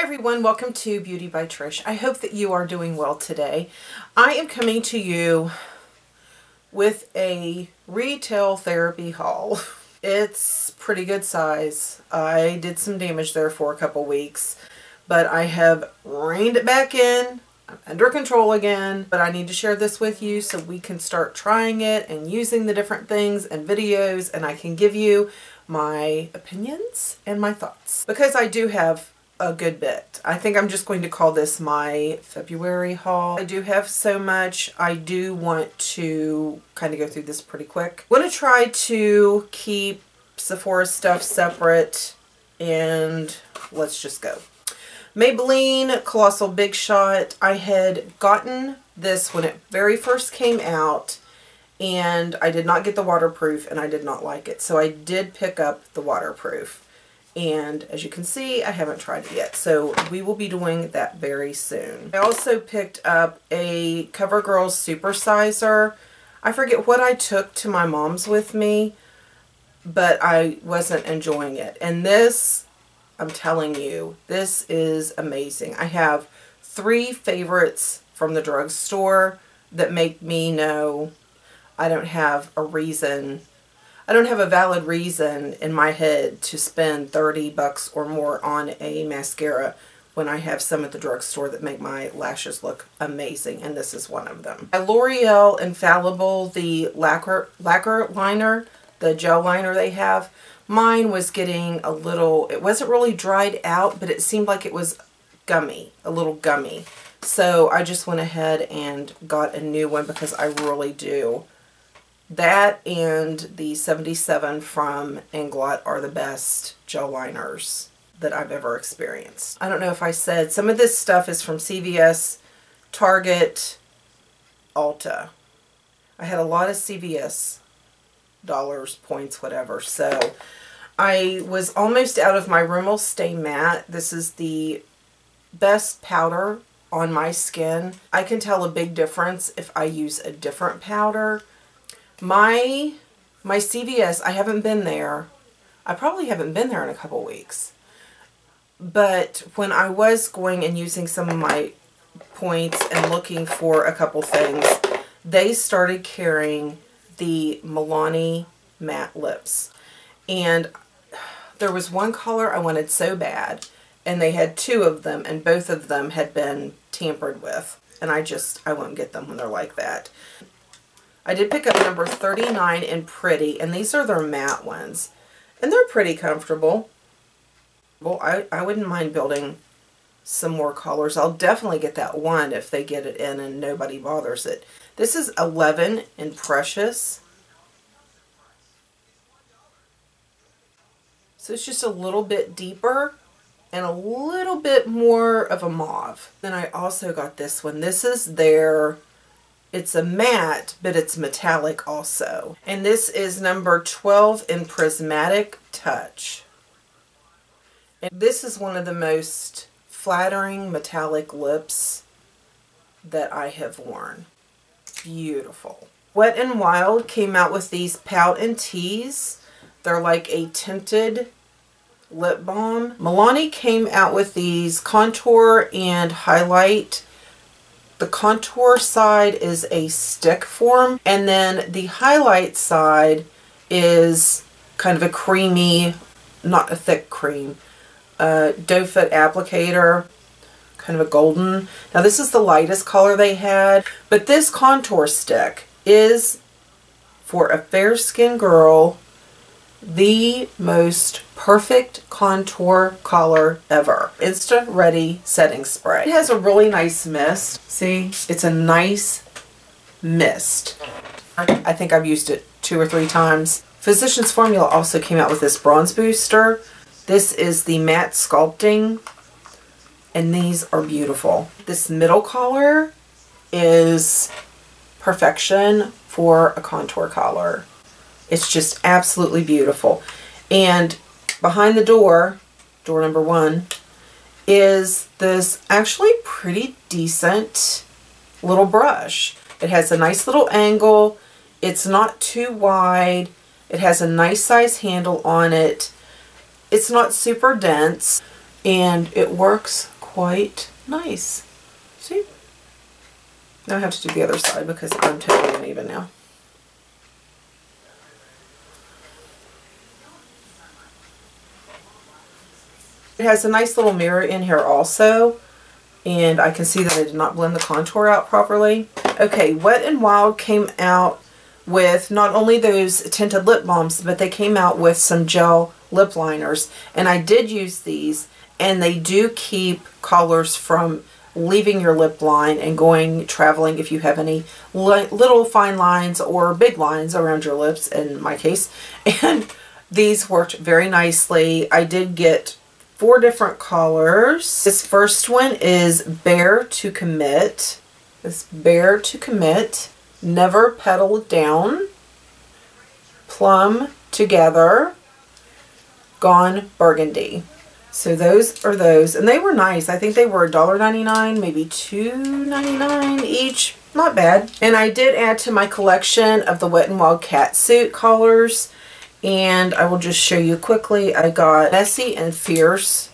everyone, welcome to Beauty by Trish. I hope that you are doing well today. I am coming to you with a retail therapy haul. It's pretty good size. I did some damage there for a couple weeks, but I have reined it back in. I'm under control again, but I need to share this with you so we can start trying it and using the different things and videos, and I can give you my opinions and my thoughts, because I do have a good bit. I think I'm just going to call this my February haul. I do have so much. I do want to kind of go through this pretty quick. I'm going to try to keep Sephora stuff separate, and let's just go. Maybelline Colossal Big Shot. I had gotten this when it very first came out, and I did not get the waterproof, and I did not like it. So I did pick up the waterproof. And as you can see, I haven't tried it yet. So we will be doing that very soon. I also picked up a CoverGirl Supersizer. I forget what I took to my mom's with me, but I wasn't enjoying it. And this, I'm telling you, this is amazing. I have 3 favorites from the drugstore that make me know I don't have a reason. I don't have a valid reason in my head to spend 30 bucks or more on a mascara when I have some at the drugstore that make my lashes look amazing, and this is one of them. L'Oreal Infallible, the lacquer liner, the gel liner they have. Mine was getting a little, it wasn't really dried out, but it seemed like it was gummy, a little gummy. So I just went ahead and got a new one because I really do. That and the 77 from Inglot are the best gel liners that I've ever experienced. I don't know if I said, some of this stuff is from CVS, Target, Ulta. I had a lot of CVS dollars, points, whatever. So I was almost out of my Rimmel Stay Matte. This is the best powder on my skin. I can tell a big difference if I use a different powder. My CVS, I haven't been there. I probably haven't been there in a couple weeks. But when I was going and using some of my points and looking for a couple things, they started carrying the Milani matte lips. And there was one color I wanted so bad, and they had 2 of them, and both of them had been tampered with. And I won't get them when they're like that. I did pick up number 39 in Pretty, and these are their matte ones. And they're pretty comfortable. Well, I wouldn't mind building some more colors. I'll definitely get that one if they get it in and nobody bothers it. This is 11 in Precious. So it's just a little bit deeper and a little bit more of a mauve. Then I also got this one. This is their... It's a matte, but it's metallic also. And this is number 12 in Prismatic Touch. And this is one of the most flattering metallic lips that I have worn. Beautiful. Wet n Wild came out with these Pout and Tease. They're like a tinted lip balm. Milani came out with these Contour and Highlight. The contour side is a stick form, and then the highlight side is kind of a creamy, not a thick cream, doe foot applicator, kind of a golden. Now this is the lightest color they had, but this contour stick is, for a fair skinned girl, the most perfect contour color ever. Insta Ready Setting Spray. It has a really nice mist. See, it's a nice mist. I think I've used it 2 or 3 times. Physicians Formula also came out with this bronze booster. This is the matte sculpting, and these are beautiful. This middle color is perfection for a contour color. It's just absolutely beautiful. And behind the door, door number 1, is this actually pretty decent little brush. It has a nice little angle. It's not too wide. It has a nice size handle on it. It's not super dense, and it works quite nice. See? Now I have to do the other side because I'm totally uneven now. It has a nice little mirror in here also, and I can see that I did not blend the contour out properly. Okay, Wet n Wild came out with not only those tinted lip balms, but they came out with some gel lip liners, and I did use these, and they do keep colors from leaving your lip line and going traveling if you have any little fine lines or big lines around your lips, in my case. And these worked very nicely. I did get 4 different colors. This first one is Bare to Commit. This Bare to Commit, Never Petal Down, Plum Together, Gone Burgundy. So those are those, and they were nice. I think they were $1.99, maybe $2.99 each. Not bad. And I did add to my collection of the Wet n Wild Catsuit colors, and I will just show you quickly. I got Messy and Fierce.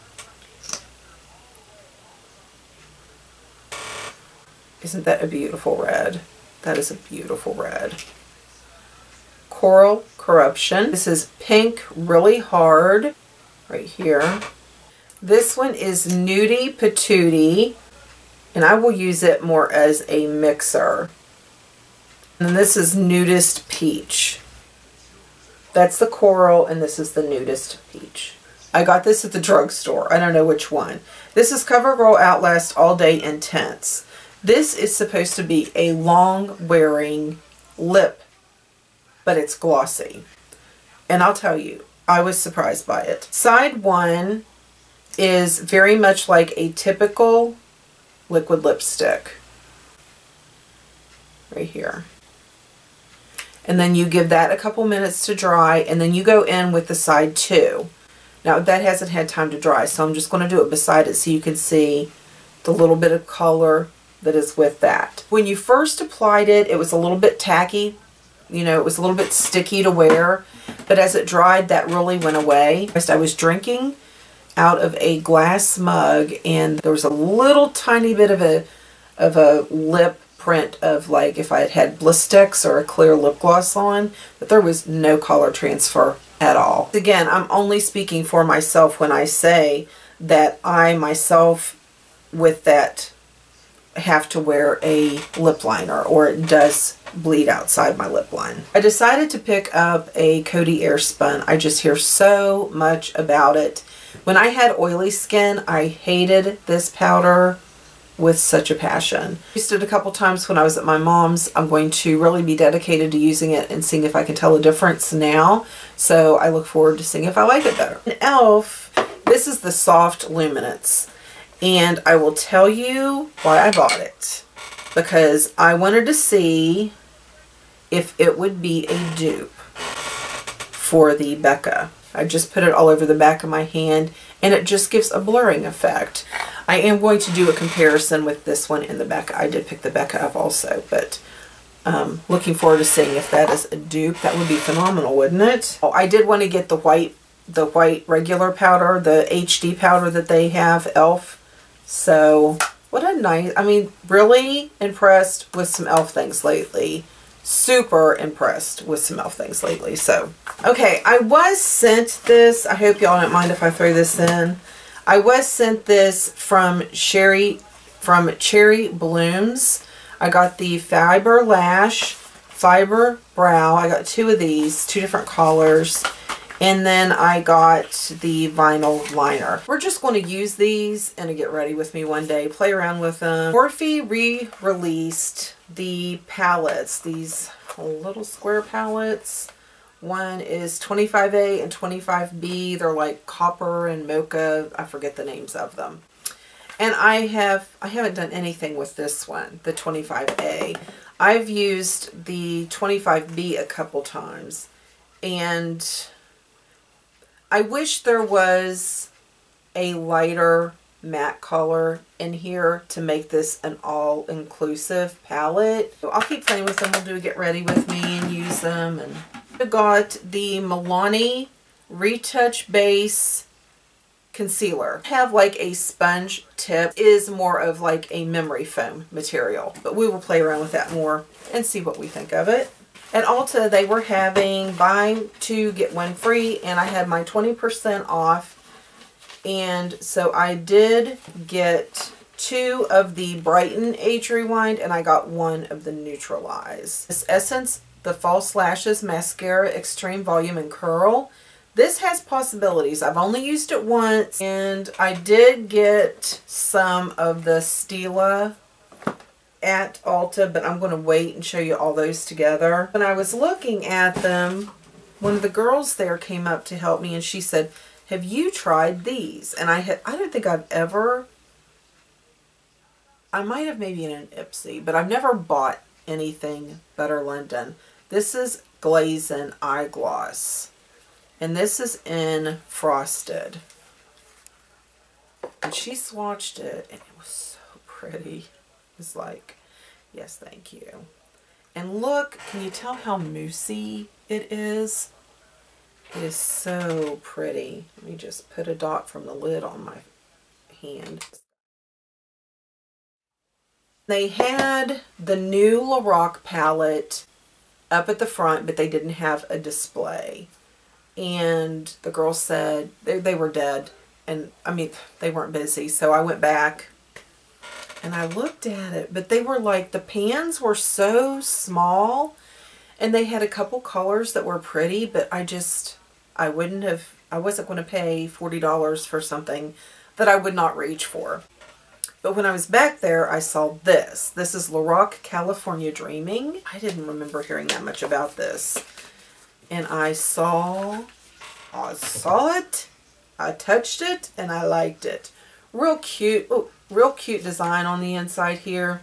Isn't that a beautiful red? That is a beautiful red. Coral Corruption. This is Pink Really Hard, right here. This one is Nudie Patootie, and I will use it more as a mixer. And this is Nudist Peach. That's the coral, and this is the Nudist Peach. I got this at the drugstore. I don't know which one. This is CoverGirl Outlast All Day Intense. This is supposed to be a long-wearing lip, but it's glossy. And I'll tell you, I was surprised by it. Side 1 is very much like a typical liquid lipstick. Right here. And then you give that a couple minutes to dry, and then you go in with the side 2. Now that hasn't had time to dry, so I'm just going to do it beside it so you can see the little bit of color that is with that. When you first applied it, it was a little bit tacky. You know, it was a little bit sticky to wear, but as it dried, that really went away. I was drinking out of a glass mug, and there was a little tiny bit of a lip print of, like, if I had had Blistex or a clear lip gloss on, but there was no color transfer at all. Again, I'm only speaking for myself when I say that I myself, with that, have to wear a lip liner, or it does bleed outside my lip line. I decided to pick up a Coty Airspun. I just hear so much about it. When I had oily skin, I hated this powder with such a passion. I used it a couple times when I was at my mom's. I'm going to really be dedicated to using it and seeing if I can tell a difference now. So I look forward to seeing if I like it better. In e.l.f., this is the Soft Luminance. And I will tell you why I bought it. Because I wanted to see if it would be a dupe for the Becca. I just put it all over the back of my hand, and it just gives a blurring effect. I am going to do a comparison with this one in the Becca. I did pick the Becca up also, but looking forward to seeing if that is a dupe. That would be phenomenal, wouldn't it? Oh, I did want to get the white regular powder, the HD powder that they have, e.l.f. So, what a nice, I mean, really impressed with some e.l.f. things lately. Super impressed with some e.l.f. things lately. So, okay, I was sent this. I hope y'all don't mind if I throw this in. I was sent this from Cherry Blooms. I got the Fiber Lash, Fiber Brow. I got 2 of these, 2 different colors. And then I got the vinyl liner. We're just going to use these and get ready with me one day. Play around with them. Morphe re-released the palettes. These little square palettes. One is 25A and 25B. They're like copper and mocha. I forget the names of them. And I haven't done anything with this one, the 25A. I've used the 25B a couple times. And I wish there was a lighter matte color in here to make this an all-inclusive palette. So I'll keep playing with them. We'll do a get ready with me and use them. And I got the Milani Retouch Base concealer. Have like a sponge tip, is more of like a memory foam material, but we will play around with that more and see what we think of it. At Ulta, they were having buy two get one free, and I had my 20% off, and so I did get 2 of the Brighten Age Rewind, and I got 1 of the Neutralize. This Essence, the False Lashes Mascara Extreme Volume and Curl. This has possibilities. I've only used it once, and I did get some of the Stila at Ulta, but I'm going to wait and show you all those together. When I was looking at them, one of the girls there came up to help me, and she said, "Have you tried these?" And I don't think I've ever, I might have maybe in an Ipsy, but I've never bought anything Better London. This is Glazing Eye Gloss, and this is in Frosted. And she swatched it, and it was so pretty. It's like, yes, thank you. And look, can you tell how moussey it is? It is so pretty. Let me just put a dot from the lid on my hand. They had the new Lorac palette up at the front, but they didn't have a display. And the girl said they were dead. And I mean, they weren't busy. So I went back and I looked at it, but they were like, the pans were so small, and they had a couple colors that were pretty, but I wasn't going to pay $40 for something that I would not reach for. But when I was back there, I saw this. This is Lorac California Dreaming. I didn't remember hearing that much about this. And I saw it, I touched it, and I liked it. Real cute. Oh, real cute design on the inside here.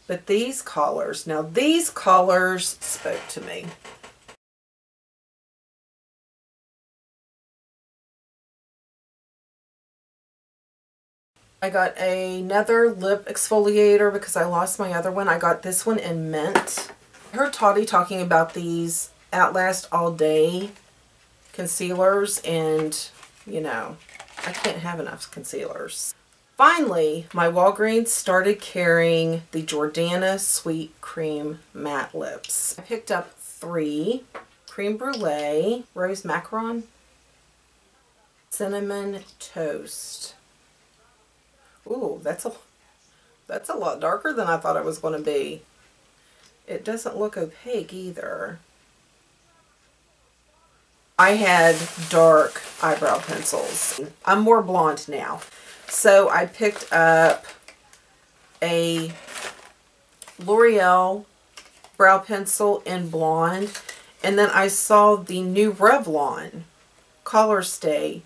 But these colors, now these colors spoke to me. I got another lip exfoliator because I lost my other one. I got this one in Mint. I heard Toddy talking about these Outlast All Day concealers, and you know, I can't have enough concealers. Finally, my Walgreens started carrying the Jordana Sweet Cream Matte Lips. I picked up 3. Cream Brulee, Rose Macaron, Cinnamon Toast. Ooh, that's a lot darker than I thought it was going to be. It doesn't look opaque either. I had dark eyebrow pencils. I'm more blonde now. So I picked up a L'Oreal brow pencil in blonde, and then I saw the new Revlon Color Stay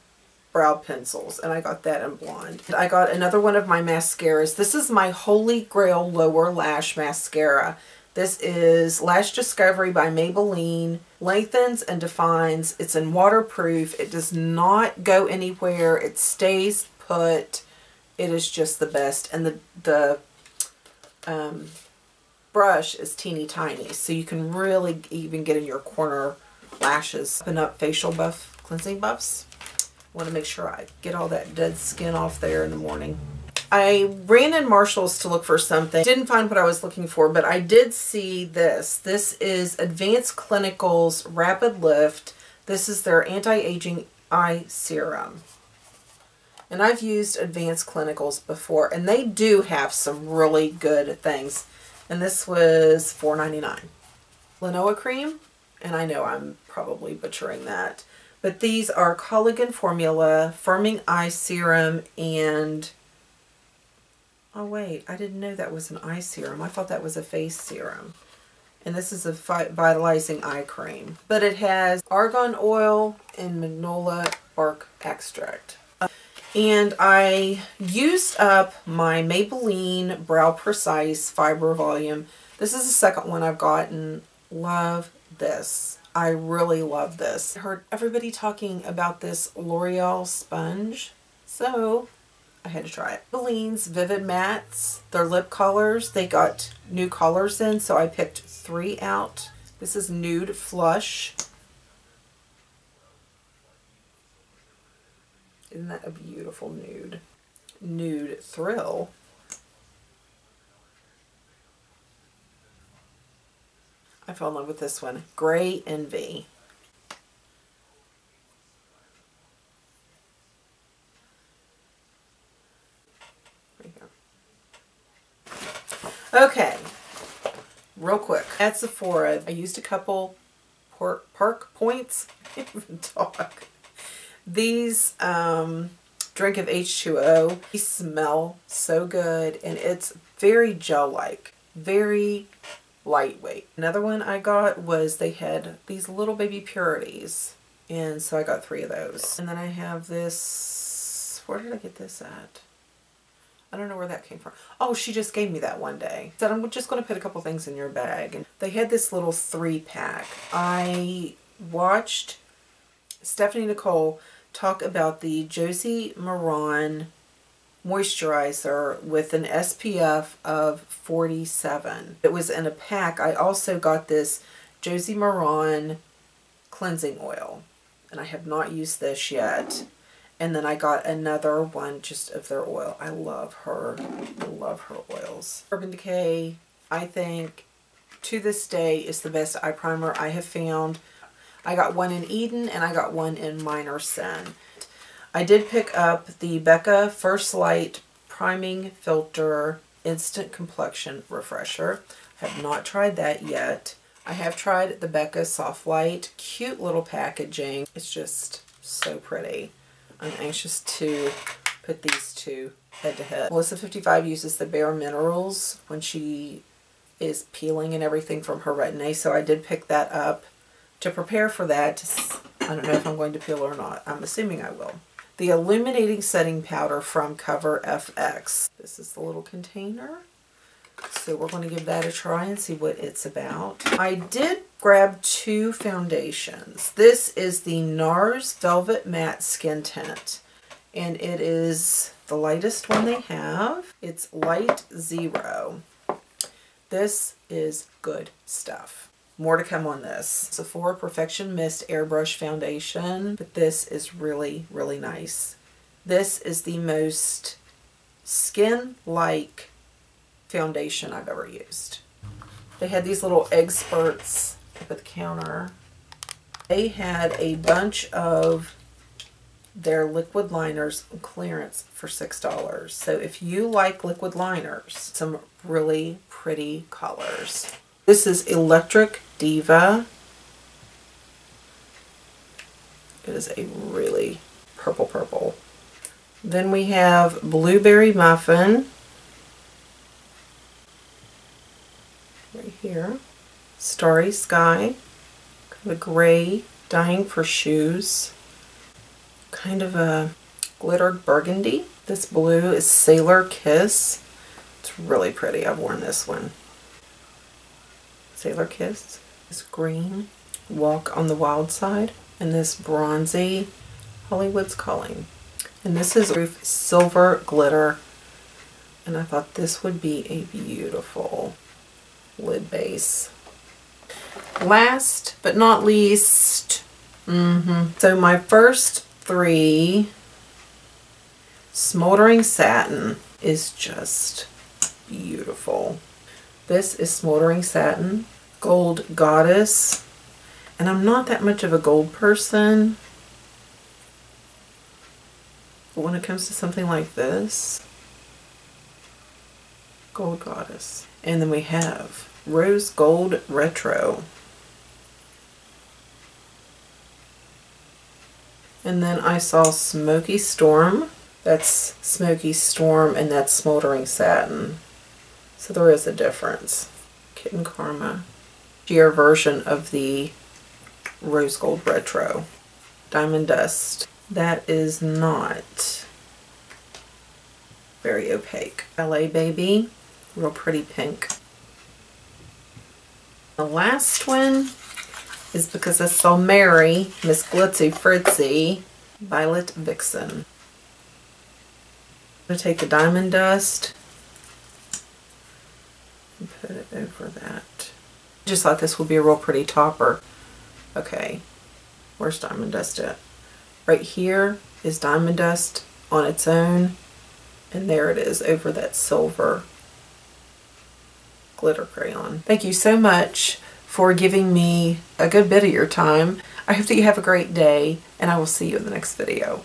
brow pencils, and I got that in blonde. I got another one of my mascaras. This is my Holy Grail Lower Lash Mascara. This is Lash Discovery by Maybelline. Lengthens and defines. It's in waterproof. It does not go anywhere. It stays put. It is just the best. And the brush is teeny tiny, so you can really even get in your corner lashes. Open up facial buff, cleansing buffs. I want to make sure I get all that dead skin off there in the morning. I ran in Marshall's to look for something. Didn't find what I was looking for, but I did see this. This is Advanced Clinical's Rapid Lift. This is their anti-aging eye serum. And I've used Advanced Clinicals before, and they do have some really good things. And this was $4.99. Lanoa cream, and I know I'm probably butchering that. But these are Collagen Formula, Firming Eye Serum, and... oh wait, I didn't know that was an eye serum. I thought that was a face serum. And this is a vitalizing eye cream. But it has argan oil and magnolia bark extract. And I used up my Maybelline Brow Precise Fiber Volume. This is the second one I've gotten. Love this. I really love this. I heard everybody talking about this L'Oreal sponge, so I had to try it. Maybelline's Vivid Mattes, their lip colors, they got new colors in, so I picked 3 out. This is Nude Flush. Isn't that a beautiful nude? Nude Thrill. I fell in love with this one. Gray Envy. Right here. Okay. Real quick. At Sephora, I used a couple Park Points. I can't even talk. These Drink of H2O. They smell so good, and it's very gel-like. Very lightweight. Another one I got was they had these little baby purities, and so I got 3 of those. And then I have this, where did I get this at? I don't know where that came from. Oh, she just gave me that one day. Said, I'm just going to put a couple things in your bag. And they had this little 3-pack. I watched Stephanie Nicole talk about the Josie Maran moisturizer with an SPF of 47. It was in a pack. I also got this Josie Maran cleansing oil, and I have not used this yet. And then I got another one just of their oil. I love her. I love her oils. Urban Decay, I think, to this day, is the best eye primer I have found. I got one in Eden, and I got one in Minor Sin. I did pick up the Becca First Light Priming Filter Instant Complexion Refresher. I have not tried that yet. I have tried the Becca Soft Light. Cute little packaging. It's just so pretty. I'm anxious to put these two head to head. Melissa 55 uses the Bare Minerals when she is peeling and everything from her retin-A, so I did pick that up to prepare for that. I don't know if I'm going to peel or not. I'm assuming I will. The Illuminating Setting Powder from Cover FX. This is the little container. So we're going to give that a try and see what it's about. I did grab 2 foundations. This is the NARS Velvet Matte Skin Tint. And it is the lightest one they have. It's Light 0. This is good stuff. More to come on this. Sephora Perfection Mist Airbrush Foundation. But this is really, really nice. This is the most skin-like foundation I've ever used. They had these little egg spurts up at the counter. They had a bunch of their liquid liners on clearance for $6. So if you like liquid liners, some really pretty colors. This is Electric Diva. It is a really purple. Then we have Blueberry Muffin. Right here. Starry Sky. Kind of a gray, Dying for Shoes. Kind of a glittered burgundy. This blue is Sailor Kiss. It's really pretty. I've worn this one. Sailor Kiss. This green, Walk on the Wild Side. And this bronzy, Hollywood's Calling. And this is Roof Silver Glitter. And I thought this would be a beautiful lid base. Last but not least, so my first 3, Smoldering Satin is just beautiful. This is Smoldering Satin, Gold Goddess, and I'm not that much of a gold person, but when it comes to something like this, Gold Goddess. And then we have Rose Gold Retro. And then I saw Smoky Storm. That's Smoky Storm and that's Smoldering Satin. So there is a difference. Kitten Karma. Sheer version of the Rose Gold Retro. Diamond Dust. That is not very opaque. LA Baby. Real pretty pink. The last one is because I saw Mary, Miss Glitzy Fritzy, Violet Vixen. I'm going to take the Diamond Dust and put it over that. I just thought this would be a real pretty topper. Okay, where's Diamond Dust at? Right here, is Diamond Dust on its own. And there it is over that silver glitter crayon. Thank you so much for giving me a good bit of your time. I hope that you have a great day, and I will see you in the next video.